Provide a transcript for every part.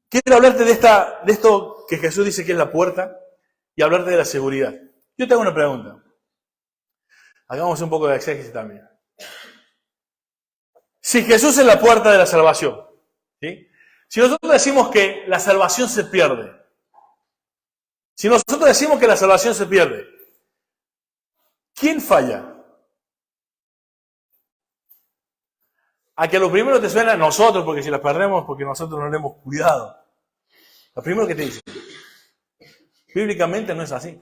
quiero hablarte de esto que Jesús dice que es la puerta y hablarte de la seguridad. Yo te hago una pregunta. Hagamos un poco de exégesis también. Si Jesús es la puerta de la salvación, ¿sí? Si nosotros decimos que la salvación se pierde, ¿quién falla? A que lo primero te suena a nosotros, porque si la perdemos, porque nosotros no le hemos cuidado. Lo primero que te dice. Bíblicamente no es así.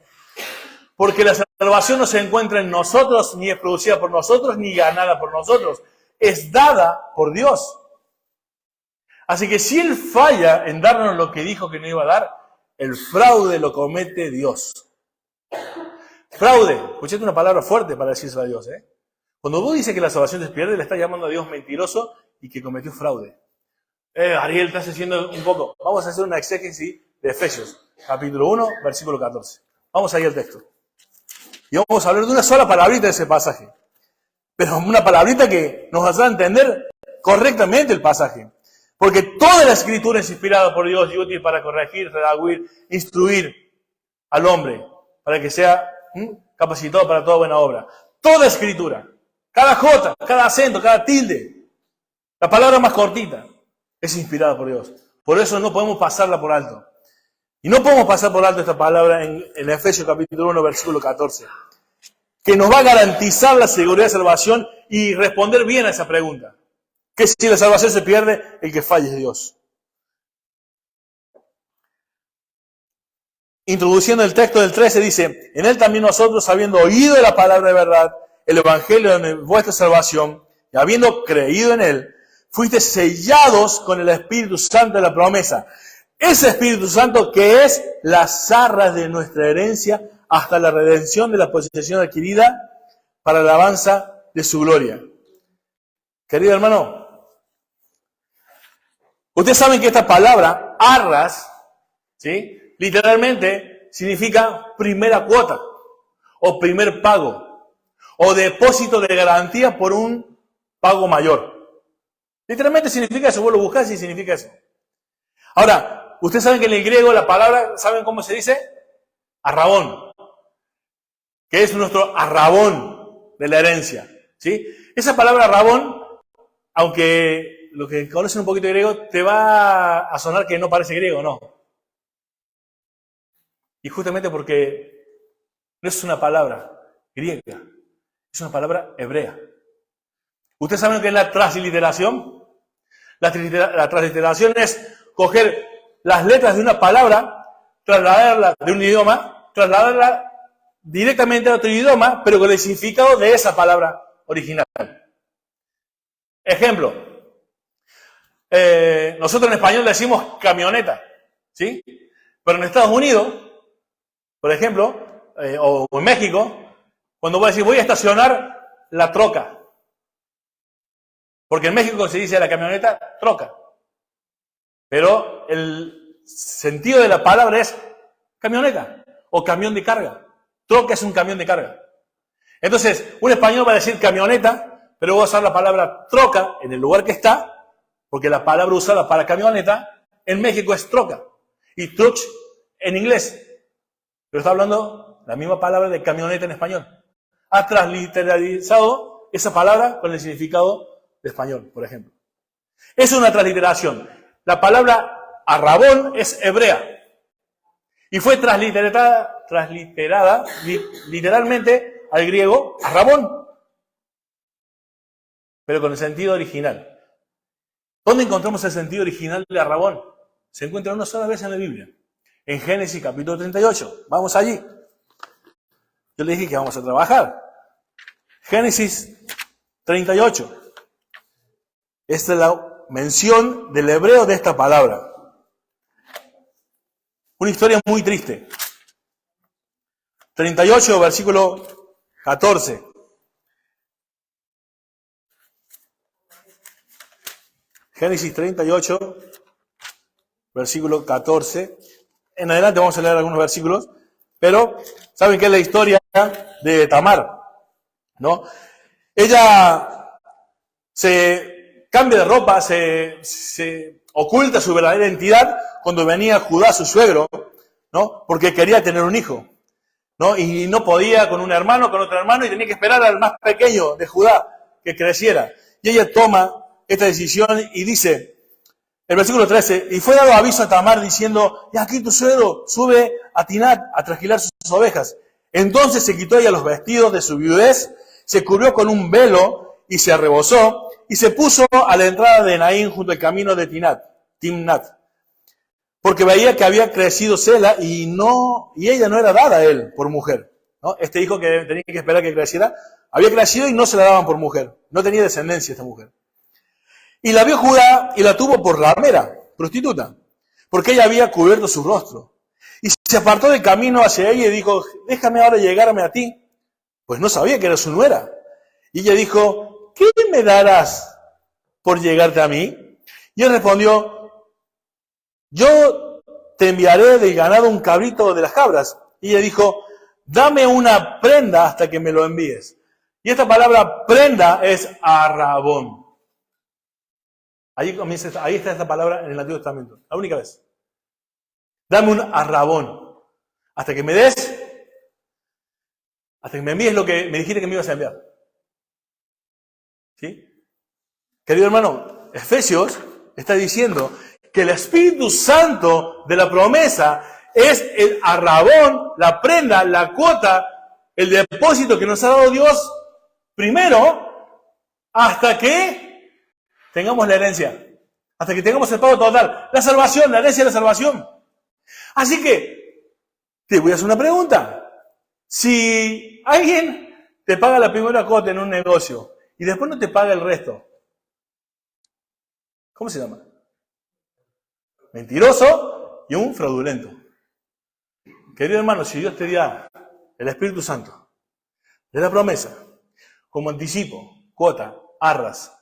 Porque la salvación no se encuentra en nosotros, ni es producida por nosotros, ni ganada por nosotros. Es dada por Dios. Así que si Él falla en darnos lo que dijo que no iba a dar, el fraude lo comete Dios. Fraude. Escuchate una palabra fuerte para decírselo a Dios, ¿eh? Cuando vos dices que la salvación se pierde, le estás llamando a Dios mentiroso y que cometió fraude. Ariel, estás haciendo un poco. Vamos a hacer una exégesis de Efesios, capítulo 1, versículo 14. Vamos ahí al texto. Y vamos a hablar de una sola palabrita de ese pasaje. Pero una palabrita que nos va a entender correctamente el pasaje. Porque toda la escritura es inspirada por Dios y útil para corregir, redarguir, instruir al hombre, para que sea capacitado para toda buena obra. Toda escritura, cada jota, cada acento, cada tilde, la palabra más cortita, es inspirada por Dios. Por eso no podemos pasarla por alto. Y no podemos pasar por alto esta palabra en Efesios capítulo 1, versículo 14. Que nos va a garantizar la seguridad de salvación y responder bien a esa pregunta. Que si la salvación se pierde, el que falla es Dios. Introduciendo el texto del 13 dice, en él también nosotros, habiendo oído la palabra de verdad, el evangelio de vuestra salvación, y habiendo creído en él, fuiste sellados con el Espíritu Santo de la promesa. Ese Espíritu Santo que es las arras de nuestra herencia hasta la redención de la posesión adquirida para la alabanza de su gloria. Querido hermano, ustedes saben que esta palabra, arras, ¿sí?, literalmente significa primera cuota, o primer pago, o depósito de garantía por un pago mayor. Literalmente significa eso, vos lo buscás y significa eso. Ahora, ustedes saben que en el griego la palabra, ¿saben cómo se dice? Arrabón, que es nuestro arrabón de la herencia, ¿sí? Esa palabra arrabón, aunque los que conocen un poquito de griego, te va a sonar que no parece griego, no. Y justamente porque no es una palabra griega, es una palabra hebrea. ¿Ustedes saben lo que es la transliteración? La transliteración es coger las letras de una palabra, trasladarla de un idioma, trasladarla directamente a otro idioma, pero con el significado de esa palabra original. Ejemplo, nosotros en español decimos camioneta, ¿sí? Pero en Estados Unidos, por ejemplo, o en México, cuando voy a decir voy a estacionar la troca, porque en México se dice la camioneta troca, pero el sentido de la palabra es camioneta o camión de carga. Troca es un camión de carga. Entonces, un español va a decir camioneta, pero va a usar la palabra troca en el lugar que está, porque la palabra usada para camioneta en México es troca. Y truck en inglés. Pero está hablando la misma palabra de camioneta en español. Ha transliteralizado esa palabra con el significado de español, por ejemplo. Es una transliteración. La palabra arrabón es hebrea. Y fue transliterada literalmente al griego arrabón. Pero con el sentido original. ¿Dónde encontramos el sentido original de arrabón? Se encuentra una sola vez en la Biblia. En Génesis capítulo 38. Vamos allí. Yo le dije que vamos a trabajar. Génesis 38. Esta es la mención del hebreo de esta palabra. Una historia muy triste. 38, versículo 14. Génesis 38, versículo 14. En adelante vamos a leer algunos versículos, pero ¿saben qué es la historia de Tamar? ¿No? Ella se cambia de ropa, se oculta su verdadera identidad cuando venía Judá, su suegro, ¿no? Porque quería tener un hijo, ¿no? Y no podía con un hermano, con otro hermano, y tenía que esperar al más pequeño de Judá que creciera. Y ella toma esta decisión y dice, el versículo 13, y fue dado aviso a Tamar diciendo, y aquí tu suegro sube a Tinat a trasquilar sus ovejas. Entonces se quitó ella los vestidos de su viudez, se cubrió con un velo y se arrebozó, y se puso a la entrada de Naín junto al camino de Timnat, porque veía que había crecido Sela y ella no era dada a él por mujer, ¿no? Este hijo que tenía que esperar que creciera, había crecido y no se la daban por mujer, no tenía descendencia esta mujer. Y la vio Judá y la tuvo por ramera, prostituta, porque ella había cubierto su rostro. Y se apartó del camino hacia ella y dijo, déjame ahora llegarme a ti, pues no sabía que era su nuera. Y ella dijo, ¿qué me darás por llegarte a mí? Y él respondió, yo te enviaré del ganado un cabrito de las cabras. Y ella dijo, dame una prenda hasta que me lo envíes. Y esta palabra prenda es arrabón. Ahí está esta palabra en el Antiguo Testamento, la única vez. Dame un arrabón hasta que me envíes lo que me dijiste que me ibas a enviar. ¿Sí? Querido hermano, Efesios está diciendo que el Espíritu Santo de la promesa es el arrabón, la prenda, la cuota, el depósito que nos ha dado Dios primero hasta que tengamos la herencia, hasta que tengamos el pago total, la salvación, la herencia de la salvación. Así que, te voy a hacer una pregunta. Si alguien te paga la primera cuota en un negocio y después no te paga el resto, ¿cómo se llama? Mentiroso y un fraudulento. Querido hermano, si Dios te da el Espíritu Santo de la promesa, como anticipo, cuota, arras,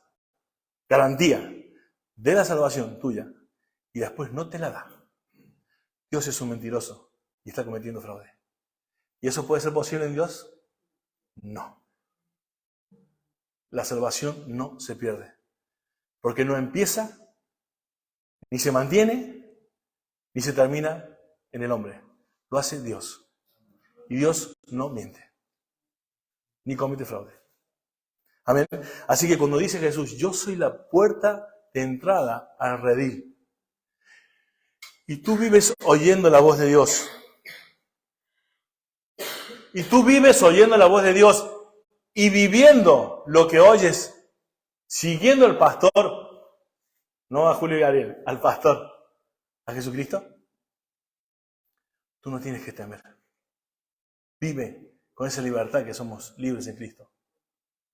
garantía de la salvación tuya, y después no te la da, Dios es un mentiroso y está cometiendo fraude. ¿Y eso puede ser posible en Dios? No. La salvación no se pierde, porque no empieza, ni se mantiene, ni se termina en el hombre. Lo hace Dios. Y Dios no miente, ni comete fraude. Amén. Así que cuando dice Jesús, yo soy la puerta de entrada al redil, y tú vives oyendo la voz de Dios, y tú vives oyendo la voz de Dios y viviendo lo que oyes, siguiendo al pastor, no a Julio y Ariel, al pastor, a Jesucristo, tú no tienes que temer. Vive con esa libertad que somos libres en Cristo.